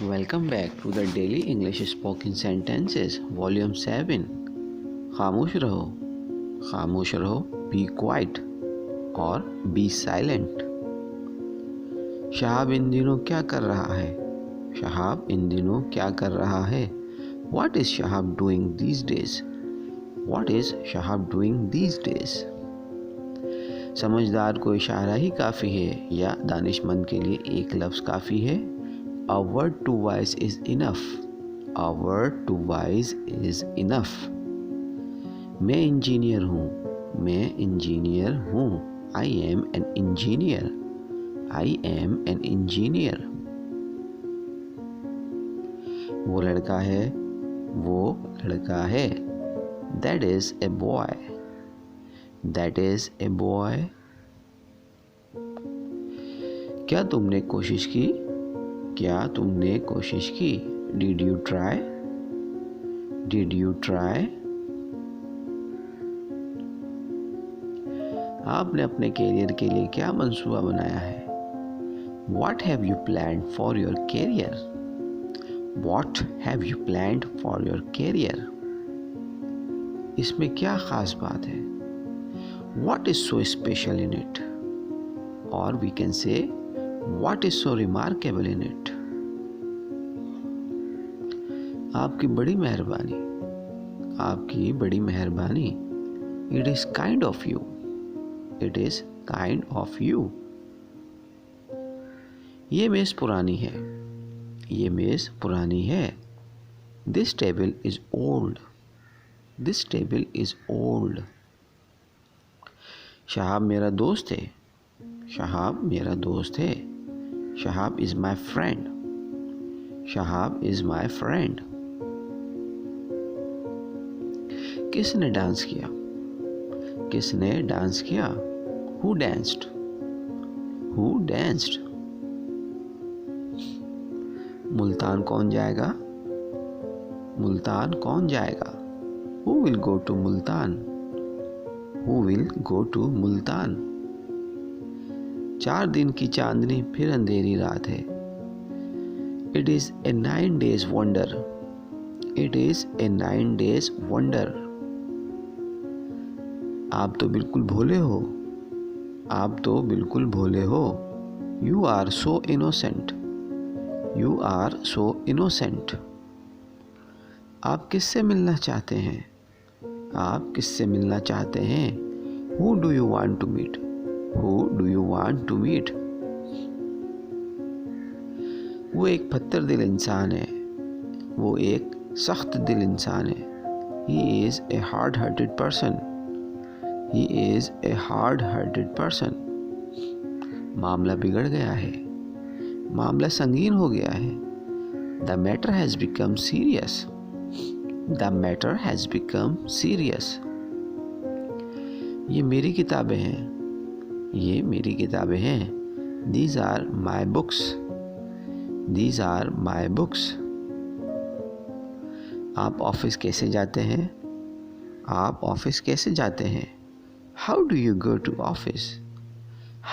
Welcome back to the Daily English Spoken Sentences, Volume 7. खामोश रहो, be quiet और be silent. Shahab इन दिनों क्या कर रहा है? शहाब इन दिनों क्या कर रहा है? What is Shahab doing these days? What is Shahab doing these days? समझदार को इशारा ही काफ़ी है या दानिशमंद के लिए एक लफ्ज़ काफ़ी है? A word to wise is enough. A word to wise is enough. मैं इंजीनियर हूँ. मैं इंजीनियर हूँ. I am an engineer. I am an engineer. वो लड़का है. वो लड़का है. That is a boy. That is a boy. क्या तुमने कोशिश की? क्या तुमने कोशिश की? Did you try? Did you try? आपने अपने कैरियर के लिए क्या मंसूबा बनाया है? What have you planned for your career? What have you planned for your career? इसमें क्या खास बात है? What is so special in it? Or we can say, what is so remarkable in it? आपकी बड़ी मेहरबानी. आपकी बड़ी मेहरबानी. It is kind of you. It is kind of you. ये मेज़ पुरानी है. ये मेज़ पुरानी है. This table is old. This table is old. Shahab मेरा दोस्त है. शहाब मेरा दोस्त है. Shahab is my friend. Shahab is my friend. किसने डांस किया? किसने डांस किया? Who danced? Who danced? Multan कौन जाएगा? मुल्तान कौन जाएगा? Who will go to Multan? Who will go to Multan? 4 दिन की चांदनी फिर अंधेरी रात है. It is a 9 days wonder. It is a 9 days wonder. आप तो बिल्कुल भोले हो. आप तो बिल्कुल भोले हो. You are so innocent. You are so innocent. आप किससे मिलना चाहते हैं? आप किससे मिलना चाहते हैं? Who do you want to meet? Who do you want to meet? वो एक पत्थर दिल इंसान है. वो एक सख्त दिल इंसान है. He is a hard-hearted person. He is a hard-hearted person. मामला बिगड़ गया है. मामला संगीन हो गया है. The matter has become serious. The matter has become serious. ये मेरी किताबें हैं. ये मेरी किताबें हैं. These are my books. These are my books. आप ऑफिस कैसे जाते हैं? आप ऑफिस कैसे जाते हैं? How do you go to office?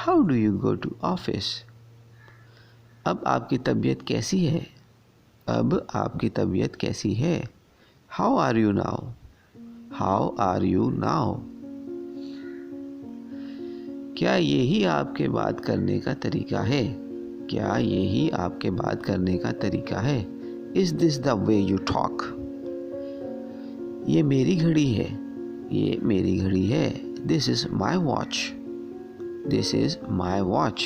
How do you go to office? अब आपकी तबीयत कैसी है? अब आपकी तबीयत कैसी है? How are you now? How are you now? क्या यही आपके बात करने का तरीका है? क्या यही आपके बात करने का तरीका है? Is this the way you talk? ये मेरी घड़ी है. ये मेरी घड़ी है. This is my watch. This is my watch.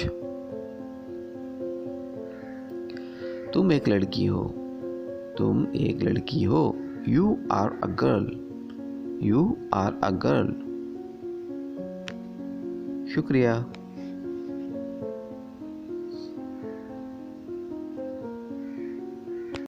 तुम एक लड़की हो. तुम एक लड़की हो. You are a girl. You are a girl. शुक्रिया.